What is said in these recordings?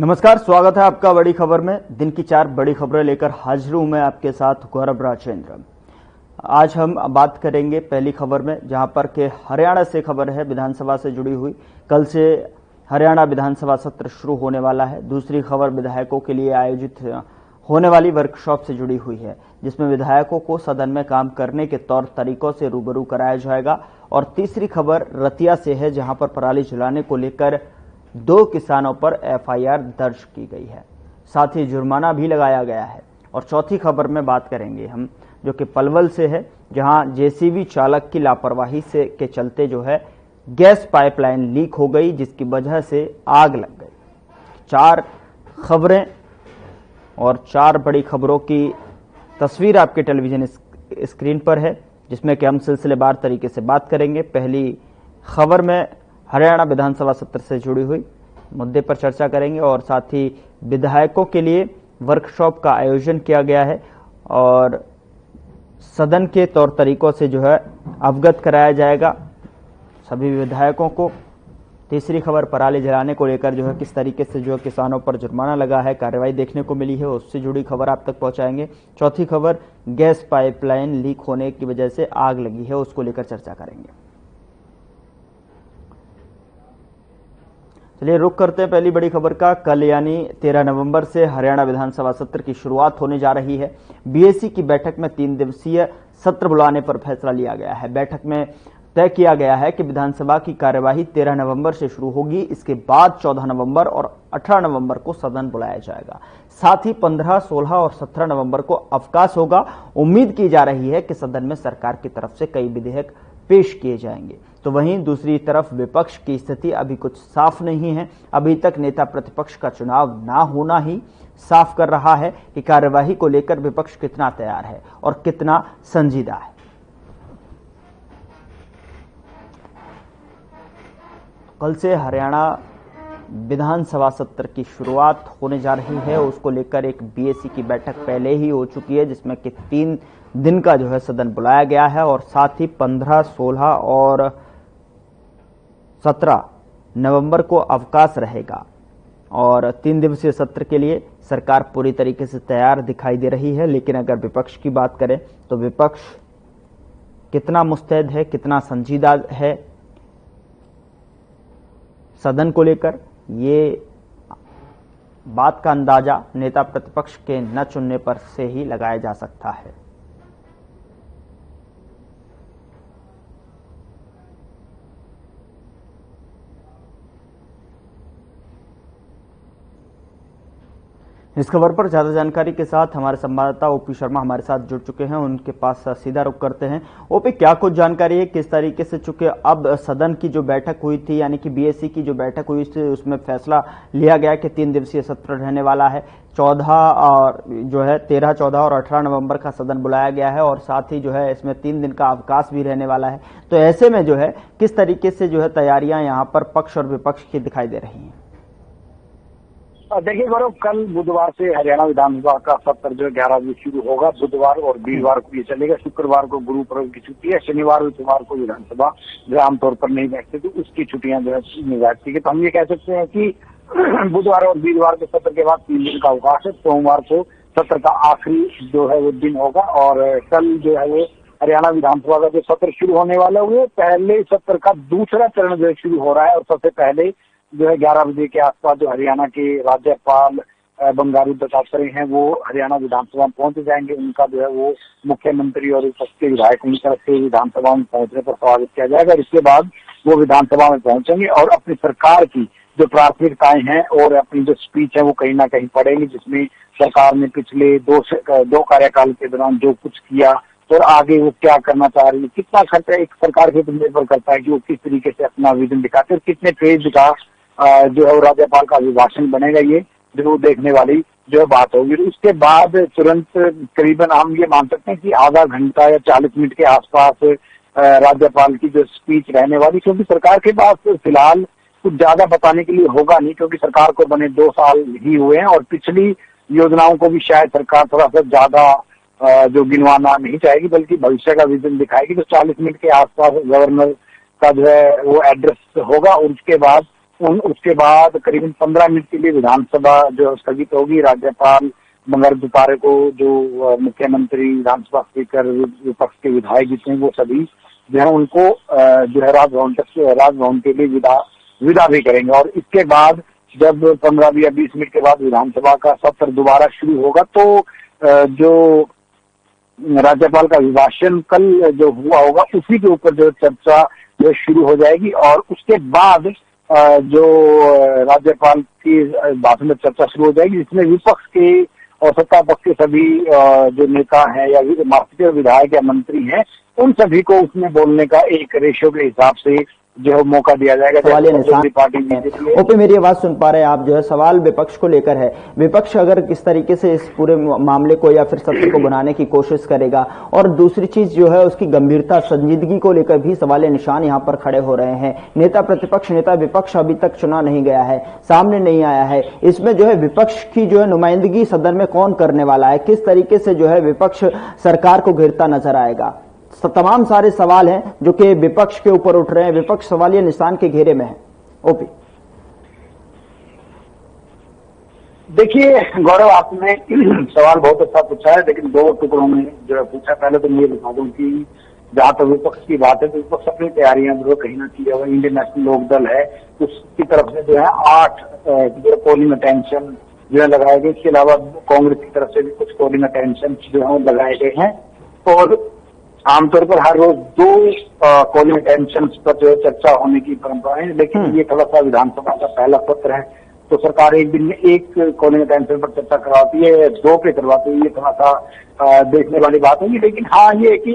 नमस्कार, स्वागत है आपका बड़ी खबर में। दिन की 4 बड़ी खबरें लेकर हाजिर हूं मैं आपके साथ गौरव राजेंद्र। आज हम बात करेंगे पहली खबर में, जहां पर के हरियाणा से खबर है विधानसभा से जुड़ी हुई। कल से हरियाणा विधानसभा सत्र शुरू होने वाला है। दूसरी खबर विधायकों के लिए आयोजित होने वाली वर्कशॉप से जुड़ी हुई है, जिसमें विधायकों को सदन में काम करने के तौर तरीकों से रूबरू कराया जाएगा। और तीसरी खबर रतिया से है, जहां पर पराली जलाने को लेकर 2 किसानों पर एफआईआर दर्ज की गई है, साथ ही जुर्माना भी लगाया गया है। और चौथी खबर में बात करेंगे हम, जो कि पलवल से है, जहां जेसीबी चालक की लापरवाही से के चलते जो है गैस पाइपलाइन लीक हो गई, जिसकी वजह से आग लग गई। 4 खबरें और 4 बड़ी खबरों की तस्वीर आपके टेलीविजन स्क्रीन पर है, जिसमें कि हम सिलसिलेवार तरीके से बात करेंगे। पहली खबर में हरियाणा विधानसभा सत्र से जुड़ी हुई मुद्दे पर चर्चा करेंगे और साथ ही विधायकों के लिए वर्कशॉप का आयोजन किया गया है और सदन के तौर तरीकों से जो है अवगत कराया जाएगा सभी विधायकों को। तीसरी खबर पराली जलाने को लेकर जो है किस तरीके से जो किसानों पर जुर्माना लगा है, कार्रवाई देखने को मिली है, उससे जुड़ी खबर आप तक पहुंचाएंगे। चौथी खबर गैस पाइपलाइन लीक होने की वजह से आग लगी है, उसको लेकर चर्चा करेंगे। चलिए रुक करते हैं पहली बड़ी खबर का। कल यानी 13 नवंबर से हरियाणा विधानसभा सत्र की शुरुआत होने जा रही है। बीएसी की बैठक में 3 दिवसीय सत्र बुलाने पर फैसला लिया गया है। बैठक में तय किया गया है कि विधानसभा की कार्यवाही 13 नवंबर से शुरू होगी। इसके बाद 14 नवंबर और 18 नवंबर को सदन बुलाया जाएगा। साथ ही 15, 16 और 17 नवंबर को अवकाश होगा। उम्मीद की जा रही है कि सदन में सरकार की तरफ से कई विधेयक पेश किए जाएंगे। तो वहीं दूसरी तरफ विपक्ष की स्थिति अभी कुछ साफ नहीं है। अभी तक नेता प्रतिपक्ष का चुनाव ना होना ही साफ कर रहा है कि कार्यवाही को लेकर विपक्ष कितना तैयार है और कितना संजीदा है। कल से हरियाणा विधानसभा सत्र की शुरुआत होने जा रही है। उसको लेकर एक बीएसी की बैठक पहले ही हो चुकी है, जिसमें कि 3 दिन का जो है सदन बुलाया गया है और साथ ही 15, 16 और 17 नवंबर को अवकाश रहेगा। और 3 दिवसीय सत्र के लिए सरकार पूरी तरीके से तैयार दिखाई दे रही है। लेकिन अगर विपक्ष की बात करें तो विपक्ष कितना मुस्तैद है, कितना संजीदा है सदन को लेकर, ये बात का अंदाजा नेता प्रतिपक्ष के न चुनने पर से ही लगाया जा सकता है। इस खबर पर ज्यादा जानकारी के साथ हमारे संवाददाता ओपी शर्मा हमारे साथ जुड़ चुके हैं। उनके पास सीधा रुख करते हैं। ओपी, क्या कुछ जानकारी है, किस तरीके से, चूंकि अब सदन की जो बैठक हुई थी, यानी कि बीएसी की जो बैठक हुई थी, उसमें फैसला लिया गया कि 3 दिवसीय सत्र रहने वाला है। 14 और जो है 13, 14 और 18 नवंबर का सदन बुलाया गया है और साथ ही जो है इसमें 3 दिन का अवकाश भी रहने वाला है। तो ऐसे में जो है किस तरीके से जो है तैयारियां यहाँ पर पक्ष और विपक्ष की दिखाई दे रही हैं? देखिए गौरव, कल बुधवार से हरियाणा विधानसभा का सत्र जो 11 बजे शुरू होगा। बुधवार और वीरवार को ये चलेगा। शुक्रवार को गुरु पर्व की छुट्टी है। शनिवार और इतवार को विधानसभा जो आमतौर पर नहीं बैठती थी, उसकी छुट्टियां जो है नहीं बैठती है। तो हम ये कह सकते हैं कि बुधवार और वीरवार के सत्र के बाद 3 दिन का अवकाश है। सोमवार को सत्र का आखिरी जो है वो दिन होगा और कल जो है वो हरियाणा विधानसभा का जो सत्र शुरू होने वाला है वो पहले सत्र का दूसरा चरण जो है शुरू हो रहा है। और सबसे पहले जो है 11 बजे के आसपास जो हरियाणा के राज्यपाल बंडारू दत्तात्रेय हैं वो हरियाणा विधानसभा में पहुंच जाएंगे। उनका जो है वो मुख्यमंत्री और विपक्ष के विधायकों की तरफ से विधानसभा में पहुंचने पर स्वागत किया जाएगा। और इसके बाद वो विधानसभा में पहुंचेंगे और अपनी सरकार की जो प्राथमिकताएं हैं और अपनी जो स्पीच है वो कहीं ना कहीं पड़ेगी, जिसमें सरकार ने पिछले 2 कार्यकाल के दौरान जो कुछ किया और आगे वो क्या करना चाह रही है, कितना खर्चा एक सरकार के ऊपर निर्भर करता है कि वो किस तरीके से अपना विजन दिखाते हैं, कितने पेज का जो है राज्यपाल का अभिभाषण बनेगा, ये जो देखने वाली जो है बात होगी। उसके बाद तुरंत करीबन हम ये मान सकते हैं कि आधा घंटा या 40 मिनट के आसपास राज्यपाल की जो स्पीच रहने वाली, क्योंकि सरकार के पास फिलहाल कुछ ज्यादा बताने के लिए होगा नहीं, क्योंकि सरकार को बने 2 साल ही हुए हैं और पिछली योजनाओं को भी शायद सरकार थोड़ा सा ज्यादा जो गिनवाना नहीं चाहेगी, बल्कि भविष्य का विजन दिखाएगी। तो 40 मिनट के आसपास गवर्नर का जो है वो एड्रेस होगा और उसके बाद उसके बाद करीबन 15 मिनट के लिए विधानसभा जो स्थगित होगी। राज्यपाल मंगल दोपहर को जो मुख्यमंत्री, विधानसभा स्पीकर, विपक्ष के विधायक जितने वो सभी जो है उनको जो है राजभवन के लिए विदा भी करेंगे। और इसके बाद जब 15 या 20 मिनट के बाद विधानसभा का सत्र दोबारा शुरू होगा तो जो राज्यपाल का अभिभाषण कल जो हुआ होगा उसी के ऊपर जो चर्चा जो शुरू हो जाएगी। और उसके बाद जो राज्यपाल की भाषण में चर्चा शुरू हो जाएगी, जिसमें विपक्ष के और सत्ता पक्ष के सभी जो नेता हैं या विधायक या मंत्री हैं, उन सभी को उसमें बोलने का एक रेशियो के हिसाब से जो है मौका दिया जाएगा। पार्टी ओपी मेरी आवाज सुन पा रहे हैं आप? जो है सवाल विपक्ष को लेकर है। विपक्ष अगर किस तरीके से इस पूरे मामले को या फिर सत्र को बनाने की कोशिश करेगा, और दूसरी चीज जो है उसकी गंभीरता, संजीदगी को लेकर भी सवाल निशान यहाँ पर खड़े हो रहे हैं। नेता प्रतिपक्ष, नेता विपक्ष अभी तक चुना नहीं गया है, सामने नहीं आया है। इसमें जो है विपक्ष की जो है नुमाइंदगी सदन में कौन करने वाला है? किस तरीके से जो है विपक्ष सरकार को घेरता नजर आएगा? तमाम सारे सवाल हैं जो कि विपक्ष के ऊपर उठ रहे हैं। विपक्ष सवालिया निशान के घेरे में है। ओपी देखिए गौरव, आपने सवाल बहुत अच्छा पूछा है, लेकिन दो टुकड़ों में जो है पूछा। पहले तो मैं ये बता दूं कि जहां तक विपक्ष की बात है तो विपक्ष अपनी तैयारियां जो कहीं ना की है। इंडियन नेशनल लोकदल है, उसकी तरफ से जो है 8 पोलिंग अटेंशन जो है लगाए गए। इसके अलावा कांग्रेस की तरफ से भी कुछ पोलिंग अटेंशन जो है लगाए गए हैं। और आमतौर पर हर रोज 2 पोलिंग अटेंशन पर जो चर्चा होने की परंपरा है, लेकिन ये थोड़ा सा विधानसभा का पहला सत्र है तो सरकार एक दिन में 1 पोलिंग अटेंशन पर चर्चा करवाती है, 2 पे करवाती है। ये थोड़ा सा देखने वाली बात होगी। लेकिन हाँ, ये कि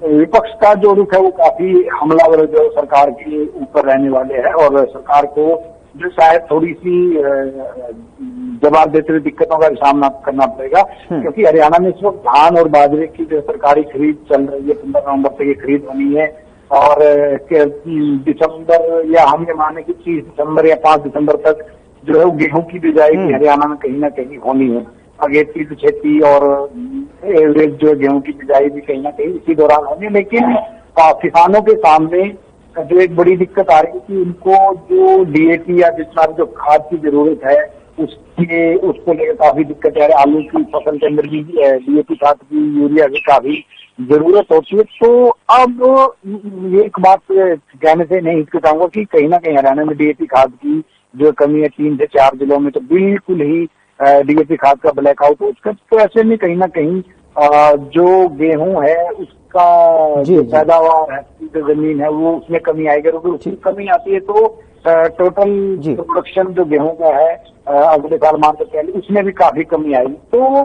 विपक्ष का जो रुख है वो काफी हमलावर जो सरकार के ऊपर रहने वाले हैं, और सरकार को जो शायद थोड़ी सी जवाब देते हुए दिक्कतों का सामना करना पड़ेगा। क्योंकि हरियाणा में इस वक्त धान और बाजरे की जो सरकारी खरीद चल रही है, 15 नवंबर से ये खरीद होनी है। और दिसंबर या हम ये माने कि 30 दिसंबर या 5 दिसंबर तक जो है वो गेहूं की बिजाई की हरियाणा में कहीं ना कहीं होनी है। अगेती की खेती और एवरेज जो गेहूं की बिजाई भी कहीं ना कहीं इसी दौरान होनी है। लेकिन किसानों के सामने जो एक बड़ी दिक्कत आ रही है कि उनको जो डीएपी या जितना जो खाद की जरूरत है उसको लेकर काफी दिक्कत है। आलू की फसल के अंदर भी डीएपी खाद की, यूरिया की काफी जरूरत होती है। तो अब ये एक बात कहने से नहीं हिचकिचाऊंगा कि कहीं ना कहीं हरियाणा में डीएपी खाद की जो कमी है 3 से 4 जिलों में तो बिल्कुल ही डीएपी खाद का ब्लैकआउट हो चुका। तो ऐसे में कहीं ना कहीं जो गेहूं है उसका जो पैदावार है, जो जमीन है वो उसमें कमी आएगी। क्योंकि उसमें कमी आती है तो टोटल प्रोडक्शन जो गेहूं का है अगले साल मान के पहले उसमें भी काफी कमी आएगी। तो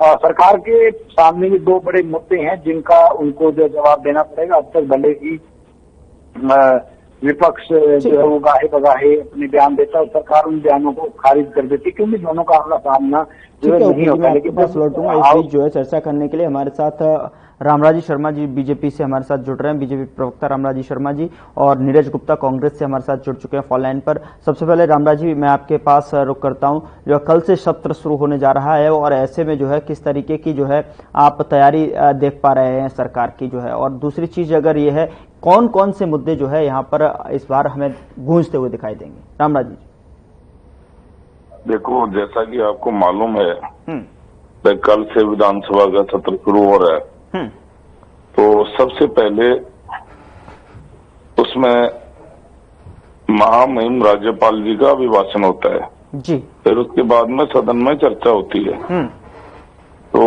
सरकार के सामने ये 2 बड़े मुद्दे हैं जिनका उनको जो जवाब देना पड़ेगा। अब तक भले ही विपक्ष जो है वो गाहे बगाहे अपने बयान देता है, सरकार उन बयानों को खारिज कर देती है, क्योंकि दोनों का आमना सामना जो है नहीं होता। लेकिन बस लौटूंगा इस बीच जो है चर्चा करने के लिए हमारे साथ रामराजी शर्मा जी बीजेपी से हमारे साथ जुड़ रहे हैं, बीजेपी प्रवक्ता रामराजी शर्मा जी, और नीरज गुप्ता कांग्रेस से हमारे साथ जुड़ चुके हैं फोन लाइन पर। सबसे पहले रामराजी, मैं आपके पास रुक करता हूं। जो कल से सत्र शुरू होने जा रहा है और ऐसे में जो है किस तरीके की जो है आप तैयारी देख पा रहे हैं सरकार की जो है, और दूसरी चीज अगर ये है कौन कौन से मुद्दे जो है यहाँ पर इस बार हमें गूंजते हुए दिखाई देंगे? रामराजी देखो, जैसा कि आपको मालूम है कल से विधानसभा का सत्र शुरू हो रहा है। तो सबसे पहले उसमें महामहिम राज्यपाल जी का अभिभाषण होता है जी। फिर उसके बाद में सदन में चर्चा होती है। तो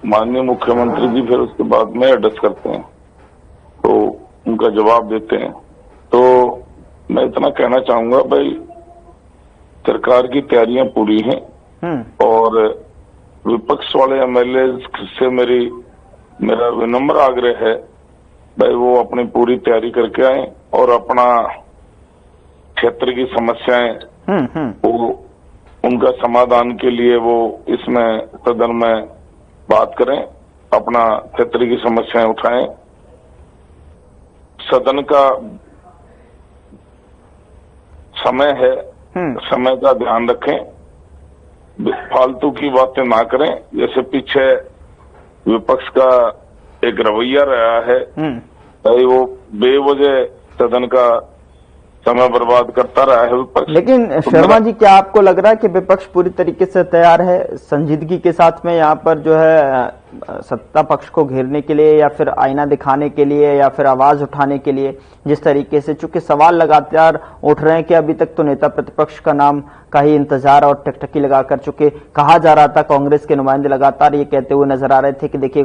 माननीय मुख्यमंत्री जी फिर उसके बाद में एड्रेस करते हैं, तो उनका जवाब देते हैं। तो मैं इतना कहना चाहूंगा भाई, सरकार की तैयारियां पूरी हैं और विपक्ष वाले एमएलए से मेरा विनम्र आग्रह है भाई वो अपनी पूरी तैयारी करके आए और अपना क्षेत्र की समस्याएं वो उनका समाधान के लिए वो इसमें सदन में बात करें, अपना क्षेत्र की समस्याएं उठाएं। सदन का समय है, समय का ध्यान रखें, फालतू की बातें ना करें। जैसे पीछे विपक्ष का एक रवैया रहा है भाई वो बेवजह सदन का समय बर्बाद करता रहा है विपक्ष। लेकिन शर्मा जी, क्या आपको लग रहा है कि विपक्ष पूरी तरीके से तैयार है संजीदगी के साथ में यहाँ पर जो है सत्ता पक्ष को घेरने के लिए, या फिर आईना दिखाने के लिए, या फिर आवाज उठाने के लिए? जिस तरीके से चूंकि सवाल लगातार उठ रहे हैं कि अभी तक तो नेता प्रतिपक्ष का नाम का ही इंतजार और टकटकी लगाकर, चूंकि कहा जा रहा था, कांग्रेस के नुमाइंदे लगातार ये कहते हुए नजर आ रहे थे कि देखिए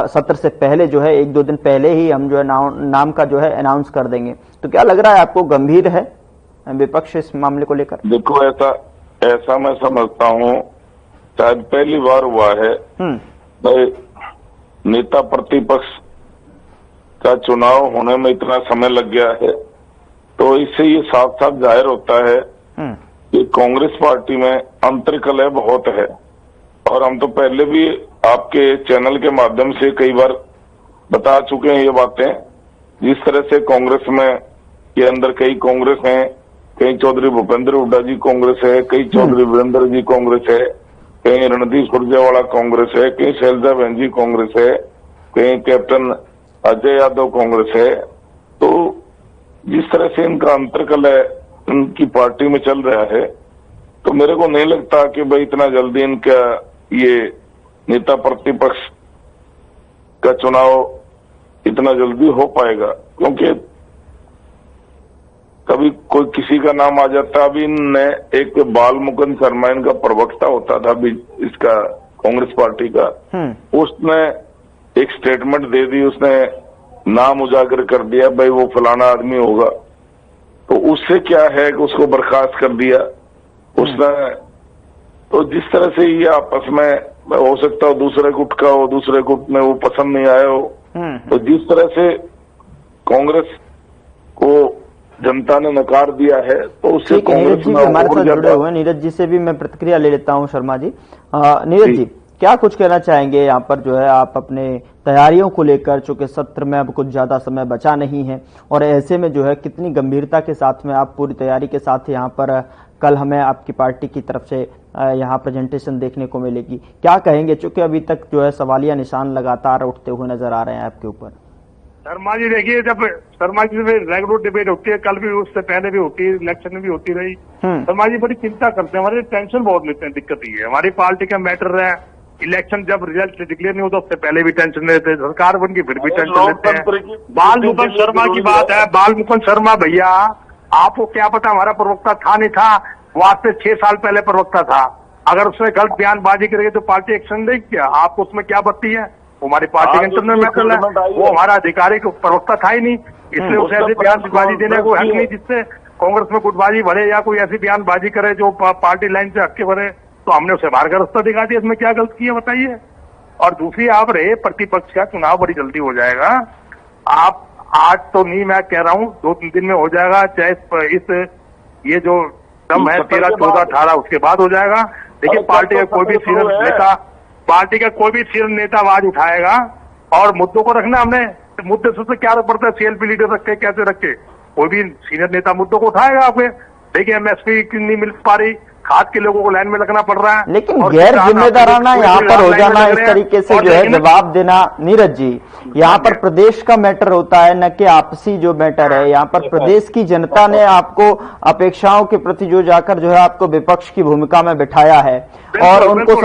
सत्र से पहले जो है 1-2 दिन पहले ही हम जो है नाम का जो है अनाउंस कर देंगे। तो क्या लग रहा है आपको, गंभीर है विपक्ष इस मामले को लेकर? देखो, ऐसा मैं समझता हूँ शायद पहली बार हुआ है नेता प्रतिपक्ष का चुनाव होने में इतना समय लग गया है। तो इससे ये साफ साफ जाहिर होता है कि कांग्रेस पार्टी में अंतर्कलह बहुत है। और हम तो पहले भी आपके चैनल के माध्यम से कई बार बता चुके हैं ये बातें। जिस तरह से कांग्रेस में के अंदर कई कांग्रेस हैं, कई चौधरी भूपेंद्र हुड्डा जी कांग्रेस है, कई चौधरी वीरेंद्र जी कांग्रेस है, कहीं रणदीप सुरजेवाला कांग्रेस है, कहीं शैलजा बहन जी कांग्रेस है, कहीं कैप्टन अजय यादव कांग्रेस है। तो जिस तरह से इनका अंतर्कलह उनकी पार्टी में चल रहा है, तो मेरे को नहीं लगता कि भाई इतना जल्दी इनका ये नेता प्रतिपक्ष का चुनाव इतना जल्दी हो पाएगा। क्योंकि कभी कोई किसी का नाम आ जाता। अभी इनने एक बाल मुकुंद शर्मा इनका प्रवक्ता होता था इसका कांग्रेस पार्टी का, उसने एक स्टेटमेंट दे दी, उसने नाम उजागर कर दिया भाई वो फलाना आदमी होगा। तो उससे क्या है कि उसको बर्खास्त कर दिया उसने। तो जिस तरह से ये आपस में हो सकता हो दूसरे गुट का हो, दूसरे गुट में वो पसंद नहीं आया हो। तो जिस तरह से कांग्रेस को जनता ने नकार दिया है, तो उससे नीरज जी हमारे साथ जुड़े हुए हैं। नीरज जी से भी मैं प्रतिक्रिया ले लेता हूं। शर्मा जी, नीरज जी क्या कुछ कहना चाहेंगे यहाँ पर जो है आप अपने तैयारियों को लेकर? चूंकि सत्र में अब कुछ ज्यादा समय बचा नहीं है, और ऐसे में जो है कितनी गंभीरता के साथ में आप पूरी तैयारी के साथ यहाँ पर कल हमें आपकी पार्टी की तरफ से यहाँ प्रेजेंटेशन देखने को मिलेगी, क्या कहेंगे? चूंकि अभी तक जो है सवालिया निशान लगातार उठते हुए नजर आ रहे हैं आपके ऊपर। शर्मा जी देखिए, जब शर्मा जी से रेगुलर डिबेट होती है, कल भी उससे पहले भी होती है, इलेक्शन में भी होती रही। शर्मा जी बड़ी चिंता करते हैं, हमारे टेंशन बहुत लेते हैं। दिक्कत ये है, हमारी पार्टी का मैटर है। इलेक्शन जब रिजल्ट डिक्लेयर नहीं होता उससे पहले भी टेंशन लेते हैं, सरकार बन के फिर भी टेंशन लेते हैं। बाल मुकुंद शर्मा की बात है, बाल मुकुंद शर्मा भैया, आपको क्या पता हमारा प्रवक्ता था नहीं था? वो आज से 6 साल पहले प्रवक्ता था। अगर उसने गलत बयानबाजी करेगी तो पार्टी एक्शन देगी क्या? आपको उसमें क्या बत्ती है? वो हमारी पार्टी का इंटरनल मैटर है, वो हमारा अधिकारी को प्रवक्ता था ही नहीं, इसलिए उसे ऐसी बयानबाजी देने को हक नहीं जिससे कांग्रेस में गुटबाजी भरे या कोई ऐसी बयानबाजी करे जो पार्टी लाइन से हटके भरे। तो हमने उसे बाहर का रास्ता दिखा दिया। इसमें क्या गलत किया बताइए? और दूसरी आप रहे, प्रतिपक्ष का चुनाव बड़ी जल्दी हो जाएगा। आप आज तो नहीं, मैं कह रहा हूँ 2-3 दिन में हो जाएगा, चाहे इस ये जो दम है 13, 14, 18 उसके बाद हो जाएगा। देखिए पार्टी का कोई भी सीनियर नेता, पार्टी का कोई भी सीनियर नेता आवाज उठाएगा और मुद्दों को रखना। हमने मुद्दे से क्या पड़ता है, सीएलपी लीडर रखे कैसे रखे, कोई भी सीनियर नेता मुद्दों को उठाएगा। आपके देखिए एमएसपी नहीं मिल पा रही, खाद के लोगों को लाइन में लगना पड़ रहा है। लेकिन गैर जिम्मेदाराना यहाँ पर हो जाना, इस तरीके से जो है जवाब देना, नीरज जी यहाँ पर प्रदेश का मैटर होता है, न कि आपसी जो मैटर है। यहाँ पर प्रदेश की जनता ने आपको अपेक्षाओं के प्रति जो जाकर जो है आपको विपक्ष की भूमिका में बिठाया है और उनको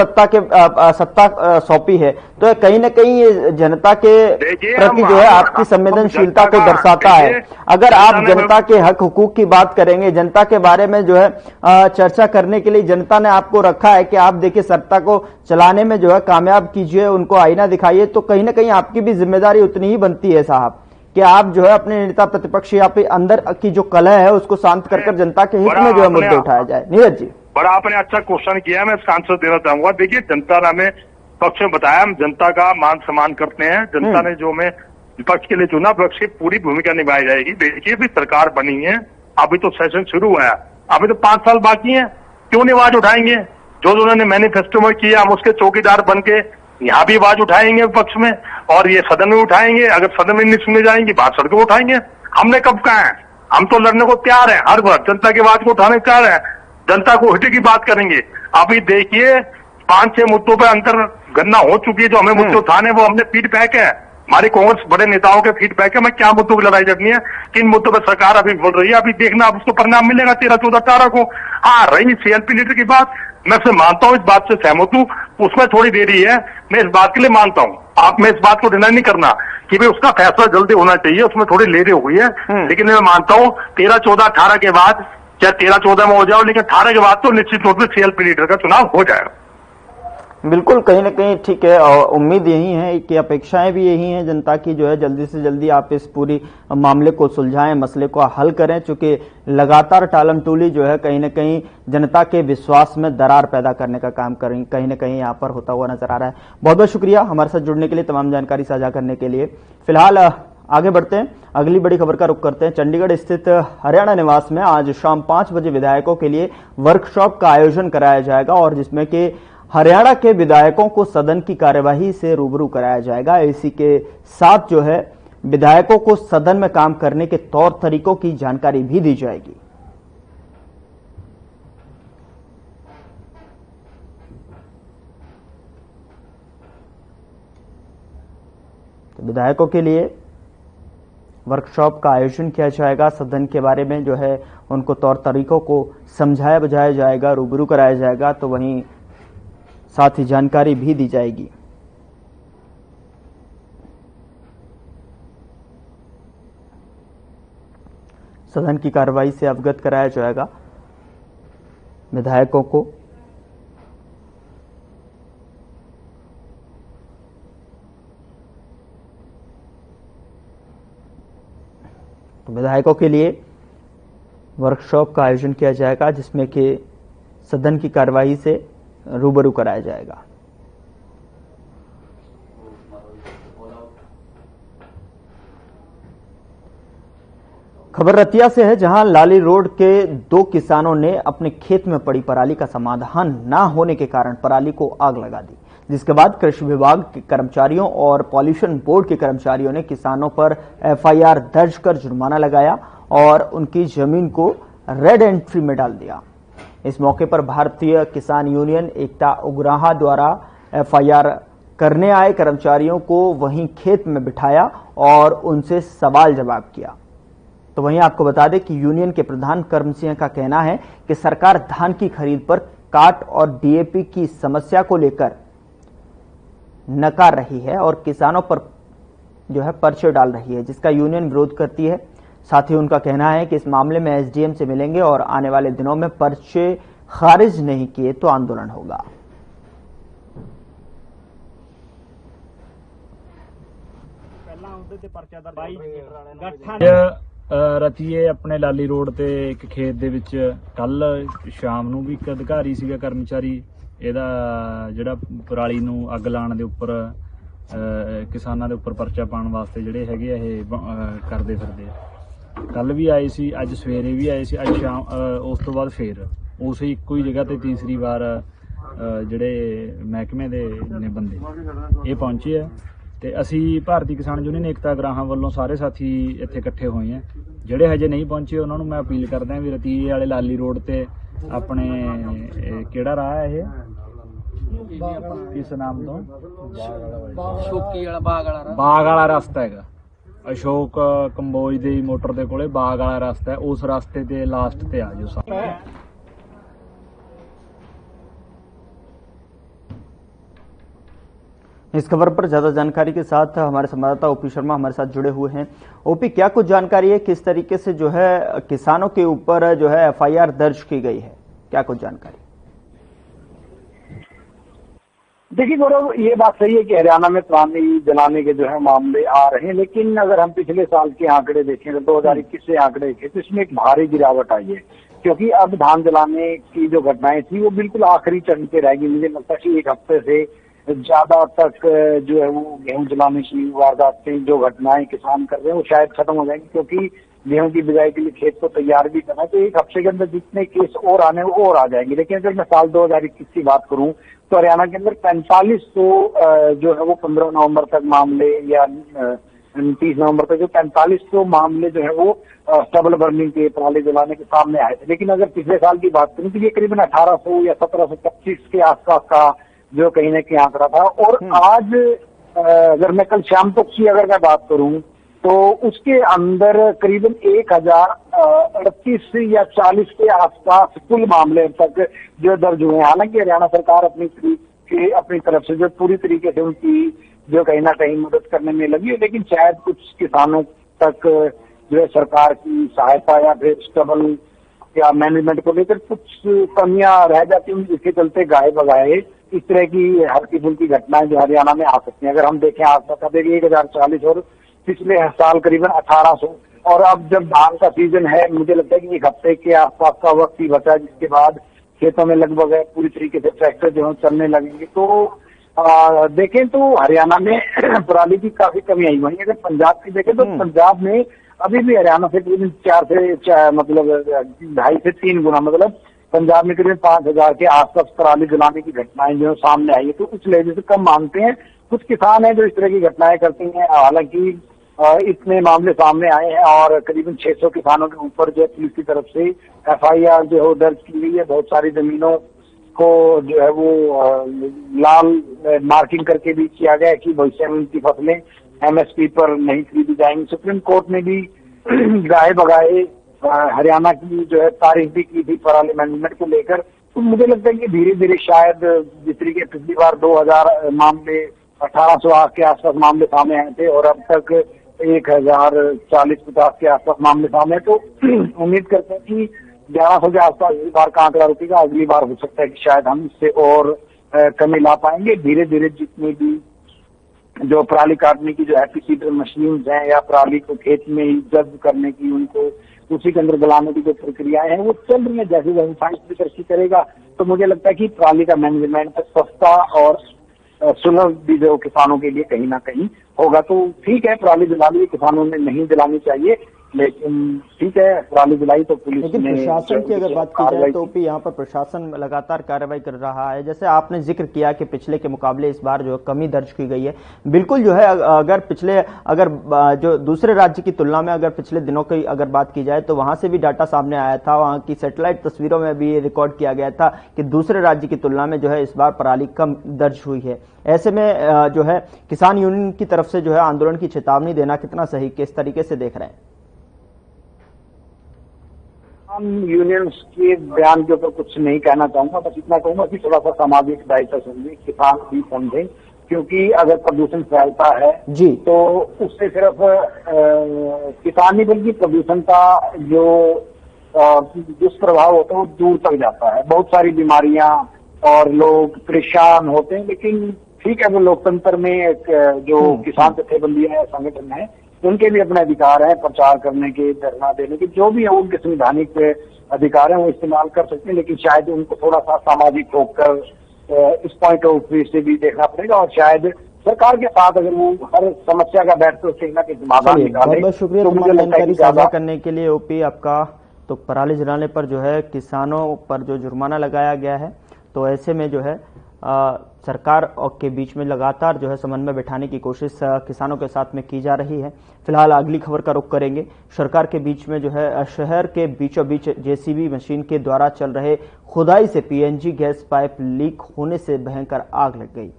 सत्ता सौंपी है। तो कहीं न कहीं ये जनता के प्रति जो है आपकी संवेदनशीलता को दर्शाता है। अगर आप जनता के हक हुकूक की बात करेंगे, जनता के बारे में जो है चर्चा करने के लिए जनता ने आपको रखा है कि आप देखिए सत्ता को चलाने में जो है कामयाब कीजिए, उनको आईना दिखाइए, तो कहीं ना कहीं आपकी भी जिम्मेदारी उतनी ही बनती है साहब कि आप जो है अपने नेता प्रतिपक्ष या फिर अंदर की जो कलह है उसको शांत कर जनता के हित में जो है मुद्दे उठाया जाए। नीरज जी बड़ा आपने अच्छा क्वेश्चन किया, मैं इसका आंसर देना चाहूंगा। देखिए जनता ने हमें पक्ष में बताया, हम जनता का मान सम्मान करते हैं। जनता ने जो हमें विपक्ष के लिए चुना, विपक्ष की पूरी भूमिका निभाई जाएगी। देखिए भी सरकार बनी है, अभी तो सेशन शुरू हुआ है, अभी तो 5 साल बाकी है, क्यों नहीं आवाज उठाएंगे? जो उन्होंने मैनिफेस्टो में किया हम उसके चौकीदार बन के यहाँ भी आवाज उठाएंगे विपक्ष में, और ये सदन में उठाएंगे। अगर सदन में नहीं सुने जाएंगी बात सड़कों में उठाएंगे। हमने कब कहा है? हम तो लड़ने को तैयार है, हर बार जनता की आवाज को उठाने को तैयार है, जनता को हिट की बात करेंगे। अभी देखिए 5-6 मुद्दों पर अंतर गन्ना हो चुकी है, जो हमें मुद्दे उठाने वो हमने पीठ फेंक है। हमारी कांग्रेस बड़े नेताओं के फीडबैक है, मैं क्या मुद्दों की लड़ाई लड़नी है, किन मुद्दों पर सरकार अभी बोल रही है, अभी देखना अब उसको परिणाम मिलेगा 13, 14, 18 को। हाँ, रही सीएलपी लीडर की बात, मैं उसे मानता हूं, इस बात से सहमत हूं, उसमें थोड़ी देरी है, मैं इस बात के लिए मानता हूं। आप में इस बात को डिनाई नहीं करना कि भाई उसका फैसला जल्दी होना चाहिए, उसमें थोड़ी लेट हुई है, लेकिन मैं मानता हूं 13, 14, 18 के बाद, चाहे 13, 14 में हो जाओ, लेकिन 18 के बाद तो निश्चित रूप से सीएलपी लीडर का चुनाव हो जाएगा। बिल्कुल, कहीं ना कहीं ठीक है, और उम्मीद यही है कि अपेक्षाएं भी यही हैं जनता की, जो है जल्दी से जल्दी आप इस पूरी मामले को सुलझाएं, मसले को हल करें, चूंकि लगातार टालमटोली जो है कहीं ना कहीं जनता के विश्वास में दरार पैदा करने का काम करें, कहीं ना कहीं यहाँ पर होता हुआ नजर आ रहा है। बहुत बहुत शुक्रिया हमारे साथ जुड़ने के लिए, तमाम जानकारी साझा करने के लिए। फिलहाल आगे बढ़ते हैं, अगली बड़ी खबर का रुख करते हैं। चंडीगढ़ स्थित हरियाणा निवास में आज शाम 5 बजे विधायकों के लिए वर्कशॉप का आयोजन कराया जाएगा, और जिसमें कि हरियाणा के विधायकों को सदन की कार्यवाही से रूबरू कराया जाएगा। इसी के साथ जो है विधायकों को सदन में काम करने के तौर तरीकों की जानकारी भी दी जाएगी। तो विधायकों के लिए वर्कशॉप का आयोजन किया जाएगा, सदन के बारे में जो है उनको तौर तरीकों को समझाया बुझाया जाएगा, रूबरू कराया जाएगा, तो वहीं साथ ही जानकारी भी दी जाएगी। सदन की कार्रवाई से अवगत कराया जाएगा विधायकों को। तो विधायकों के लिए वर्कशॉप का आयोजन किया जाएगा, जिसमें कि सदन की कार्रवाई से रूबरू कराया जाएगा। खबर रतिया से है, जहां लाली रोड के 2 किसानों ने अपने खेत में पड़ी पराली का समाधान न होने के कारण पराली को आग लगा दी, जिसके बाद कृषि विभाग के कर्मचारियों और पॉल्यूशन बोर्ड के कर्मचारियों ने किसानों पर एफआईआर दर्ज कर जुर्माना लगाया और उनकी जमीन को रेड एंट्री में डाल दिया। इस मौके पर भारतीय किसान यूनियन एकता उग्राहा द्वारा एफआईआर करने आए कर्मचारियों को वहीं खेत में बिठाया और उनसे सवाल जवाब किया। तो वहीं आपको बता दें कि यूनियन के प्रधान कर्म सिंह का कहना है कि सरकार धान की खरीद पर काट और डीएपी की समस्या को लेकर नकार रही है और किसानों पर जो है पर्चे डाल रही है, जिसका यूनियन विरोध करती है। साथ ही उनका कहना है कि इस मामले में एसडीएम से मिलेंगे और आने वाले दिनों में पर्चे खारिज नहीं किए तो आंदोलन होगा। ਰਤੀਏ ਆਪਣੇ ਲਾਲੀ ਰੋਡ ਤੇ ਇੱਕ ਖੇਤ ਦੇ ਵਿੱਚ ਕੱਲ ਸ਼ਾਮ ਨੂੰ ਵੀ ਇੱਕ ਅਧਿਕਾਰੀ ਸੀਗਾ ਕਰਮਚਾਰੀ ਇਹਦਾ ਜਿਹੜਾ ਪਰਾਲੀ ਨੂੰ ਅੱਗ ਲਾਉਣ ਦੇ ਉੱਪਰ ਕਿਸਾਨਾਂ ਦੇ ਉੱਪਰ ਪਰਚਾ ਪਾਉਣ ਵਾਸਤੇ ਜਿਹੜੇ ਹੈਗੇ ਇਹ ਕਰਦੇ ਫਿਰਦੇ ਆ। ਕੱਲ ਵੀ ਆਏ ਸੀ, ਅੱਜ ਸਵੇਰੇ ਵੀ ਆਏ ਸੀ, ਅੱਜ ਸ਼ਾਮ ਉਸ ਤੋਂ ਬਾਅਦ ਫੇਰ ਉਸੇ ਇੱਕੋ ਹੀ ਜਗ੍ਹਾ ਤੇ ਤੀਸਰੀ ਵਾਰ ਜਿਹੜੇ ਮਹਿਕਮੇ ਦੇ ਨੇ ਬੰਦੇ ਇਹ ਪਹੁੰਚੇ ਆ। ਤੇ ਅਸੀਂ ਭਾਰਤੀ ਕਿਸਾਨ ਯੂਨੀਅਨ ਏਕਤਾ ਉਗਰਾਹਾਂ ਵੱਲੋਂ ਸਾਰੇ ਸਾਥੀ ਇੱਥੇ ਇਕੱਠੇ ਹੋਏ ਆ। ਜਿਹੜੇ ਹਜੇ ਨਹੀਂ ਪਹੁੰਚੇ ਉਹਨਾਂ ਨੂੰ ਮੈਂ ਅਪੀਲ ਕਰਦਾ ਵੀ ਰਤੀਏ ਵਾਲੇ ਲਾਲੀ ਰੋਡ ਤੇ ਆਪਣੇ ਕਿਹੜਾ ਰਾਹ ਹੈ ਇਹ, ਕਿਸ ਨਾਮ ਤੋਂ, ਬਾਗ ਵਾਲਾ ਰਸਤਾ ਹੈਗਾ, ਅਸ਼ੋਕ ਕੰਬੋਜ ਦੇ ਮੋਟਰ ਦੇ ਕੋਲੇ ਬਾਗ ਵਾਲਾ ਰਸਤਾ ਹੈ, ਉਸ ਰਸਤੇ ਤੇ ਲਾਸਟ ਤੇ ਆ ਜਾਓ ਸਾਰੇ। इस खबर पर ज्यादा जानकारी के साथ हमारे संवाददाता ओपी शर्मा हमारे साथ जुड़े हुए हैं। ओपी, क्या कुछ जानकारी है, किस तरीके से जो है किसानों के ऊपर जो है एफआईआर दर्ज की गई है, क्या कुछ जानकारी? देखिए गौरव, ये बात सही है कि हरियाणा में पराली जलाने के जो है मामले आ रहे हैं, लेकिन अगर हम पिछले साल के आंकड़े देखें तो 2021 से आंकड़े देखें तो इसमें एक भारी गिरावट आई है, क्योंकि अब धान जलाने की जो घटनाएं थी वो बिल्कुल आखिरी चरण पे रहेगी। मुझे लगता है कि एक हफ्ते से ज्यादा तक जो है वो गेहूं जलाने की वारदातें जो घटनाएं किसान कर रहे हैं वो शायद खत्म हो जाएंगी, क्योंकि गेहूं की बिजाई के लिए खेत को तैयार भी करना है। तो एक हफ्ते के अंदर जितने केस और आने वो और आ जाएंगे। लेकिन अगर मैं साल 2021 की बात करूं तो हरियाणा के अंदर 4500 जो है वो 15 नवंबर तक मामले या 30 नवंबर तक जो 4500 मामले जो है वो स्टबल बर्निंग के पराली जलाने के सामने आए थे। लेकिन अगर पिछले साल की बात करूं तो ये करीबन 1800 या 1725 के आसपास का जो कहीं ना कहीं आंकड़ा था। और आज अगर मैं कल शाम तक की अगर मैं बात करूं तो उसके अंदर करीबन 1038 या 40 के आसपास कुल मामले तक जो दर्ज हुए हैं। हालांकि हरियाणा सरकार अपनी तरफ से जो पूरी तरीके से उनकी जो कहीं ना कहीं मदद करने में लगी है, लेकिन शायद कुछ किसानों तक जो है सरकार की सहायता या फिर स्टेबल या मैनेजमेंट को लेकर कुछ कमियां रह जाती हैं, जिसके चलते गाये बगाए इस तरह की हल्की फुल्की घटनाएं जो हरियाणा में आ सकती हैं। अगर हम देखें आज तक 1040 और पिछले साल करीबन 1800, और अब जब धान का सीजन है मुझे लगता है कि एक हफ्ते के आसपास का वक्त ही बचा, जिसके बाद खेतों में लगभग पूरी तरीके से ट्रैक्टर जो है चलने लगेंगे। तो देखें तो हरियाणा में पराली की काफी कमी आई हुई है। अगर पंजाब की देखें तो पंजाब में अभी भी हरियाणा से करीबन 2.5 से 3 गुना, मतलब पंजाब में करीबन 5000 के आसपास पराली जलाने की घटनाएं जो सामने आई है। तो कुछ लेवल से कम मानते हैं, कुछ किसान हैं जो इस तरह की घटनाएं करती हैं। हालांकि इतने मामले सामने आए हैं और करीबन 600 किसानों के ऊपर जो है पुलिस की तरफ से FIR जो है दर्ज की गई है। बहुत सारी जमीनों को जो है वो लाल मार्किंग करके भी किया गया है कि भविष्य में उनकी फसलें MSP पर नहीं खरीदी जाएंगी। सुप्रीम कोर्ट ने भी गाये बगाए हरियाणा की जो है तारीफ भी की थी पराली मैनेजमेंट को लेकर। तो मुझे लगता है कि धीरे धीरे शायद जिस तरीके पिछली बार 2000 मामले 1800 के आसपास मामले सामने आए थे और अब तक 1040-50 के आसपास मामले सामने, तो उम्मीद करते हैं कि 1100 के आसपास इस बार का आंकड़ा रुकेगा। अगली बार हो सकता है कि शायद हम इससे और कमी ला पाएंगे। धीरे धीरे जितनी भी जो पराली काटने की जो हैप्पी सीडर मशीन है या पराली को खेत में ही जब्त करने की, उनको उसी के अंदर गलाने की जो प्रक्रियाएं हैं वो चल रही है। जैसे जैसे साइंस भी तरक्की करेगा तो मुझे लगता है कि पराली का मैनेजमेंट सस्ता और सुलभ भी जो किसानों के लिए कहीं ना कहीं होगा। तो ठीक है, पराली जलानी किसानों ने नहीं जलानी चाहिए, लेकिन ठीक है पराली जलाई तो पुलिस। लेकिन प्रशासन की अगर बात की जाए तो यहाँ पर प्रशासन लगातार कार्रवाई कर रहा है। जैसे आपने जिक्र किया कि पिछले के मुकाबले इस बार जो कमी दर्ज की गई है, बिल्कुल जो है अगर जो दूसरे राज्य की तुलना में अगर पिछले दिनों की अगर बात की जाए तो वहां से भी डाटा सामने आया था, वहां की सैटेलाइट तस्वीरों में भी रिकॉर्ड किया गया था कि दूसरे राज्य की तुलना में जो है इस बार पराली कम दर्ज हुई है। ऐसे में जो है किसान यूनियन की तरफ से जो है आंदोलन की चेतावनी देना कितना सही, किस तरीके से देख रहे हैं? यूनियंस के बयान के ऊपर कुछ नहीं कहना चाहूंगा, बस इतना कहूंगा कि थोड़ा सा सामाजिक दायित्व समझे, किसान भी समझे, क्योंकि अगर प्रदूषण फैलता है जी तो उससे सिर्फ किसान नहीं बल्कि प्रदूषण का जो दुष्प्रभाव होता है वो दूर तक जाता है। बहुत सारी बीमारियां और लोग परेशान होते हैं। लेकिन ठीक है, वो लोकतंत्र में एक जो किसान जथेबंदियां संगठन है उनके भी अपने अधिकार हैं प्रचार करने के, धरना देने के, जो भी है उनके संवैधानिक अधिकार हैं, वो इस्तेमाल कर सकते हैं। लेकिन शायद उनको थोड़ा सा सामाजिक होकर इस पॉइंट ऑफ व्यू से भी देखना पड़ेगा और शायद सरकार के साथ अगर वो हर समस्या का बैठ तो कहीं ना कहीं समाधान निकाले। बहुत शुक्रिया तमाम जानकारी साझा करने के लिए ओपी आपका। तो पराली जलाने पर जो है किसानों पर जो जुर्माना लगाया गया है, तो ऐसे में जो है सरकार के बीच में लगातार जो है समन्वय बैठाने की कोशिश किसानों के साथ में की जा रही है। फिलहाल अगली खबर का रुख करेंगे। सरकार के बीच में जो है शहर के बीचों बीच JCB मशीन के द्वारा चल रहे खुदाई से PNG गैस पाइप लीक होने से भयंकर आग लग गई।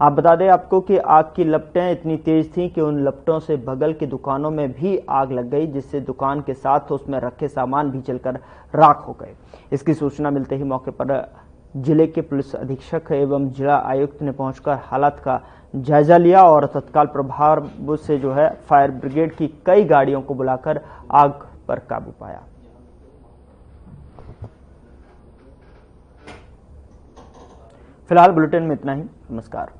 आप बता दें आपको कि आग की लपटें इतनी तेज थीं कि उन लपटों से बगल की दुकानों में भी आग लग गई, जिससे दुकान के साथ उसमें रखे सामान भी जलकर राख हो गए। इसकी सूचना मिलते ही मौके पर जिले के पुलिस अधीक्षक एवं जिला आयुक्त ने पहुंचकर हालात का जायजा लिया और तत्काल प्रभाव से जो है फायर ब्रिगेड की कई गाड़ियों को बुलाकर आग पर काबू पाया। फिलहाल बुलेटिन में इतना ही। नमस्कार।